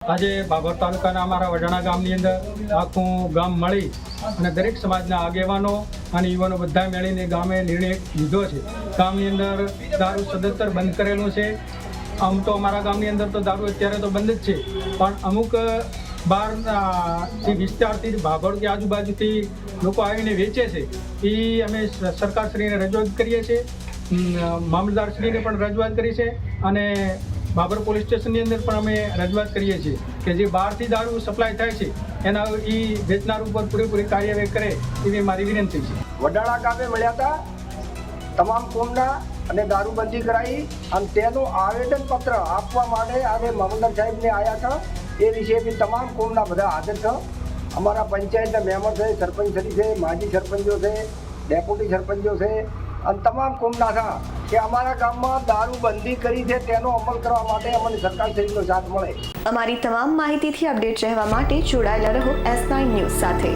આજે બાબર તાલુકાના અમારા વડાણા ગામની અંદર આખું ગામ મળી અને દરેક સમાજના આગેવાનો અને યુવાનો બધા મળીને ગામે નિર્ણય લીધો છે. ગામની અંદર દારૂ સદંતર બંધ કરેલું છે. આમ તો અમારા ગામની અંદર તો દારૂ અત્યારે તો બંધ જ છે, પણ અમુક બહારથી વિસ્તારથી બાબર કે આજુબાજુથી લોકો આવીને વેચે છે. એ અમે સરકારશ્રીને રજૂઆત કરીએ છીએ, મામલતદારશ્રીને પણ રજૂઆત કરી છે અને બાબર પોલીસ સ્ટેશનની અંદર પણ અમે રજૂઆત કરીએ છીએ કે જે બહારથી દારૂ સપ્લાય થાય છે એના એ વેચનાર ઉપર પૂરેપૂરી કાર્યવાહી કરે એવી મારી વિનંતી છે. વડાણા ગામે મળ્યા હતા તમામ કોમના અને દારૂબંધી કરાવી અને તેનું આવેદનપત્ર આપવા માટે આજે મામલતદાર સાહેબને આવ્યા હતા. એ વિશે બી તમામ કોમના બધા હાજર છે. અમારા પંચાયતના મેમ્બર છે, સરપંચશ્રી છે, માજી સરપંચો છે, ડેપ્યુટી સરપંચો છે અને તમામ કોમના છે કે અમારા ગામમાં દારૂબંધી કરી છે તેનો અમલ કરવા માટે અમને સરકારશ્રીનો સાથ મળે. અમારી તમામ માહિતીથી અપડેટ રહેવા માટે જોડાયેલા રહો S9 ન્યૂઝ સાથે.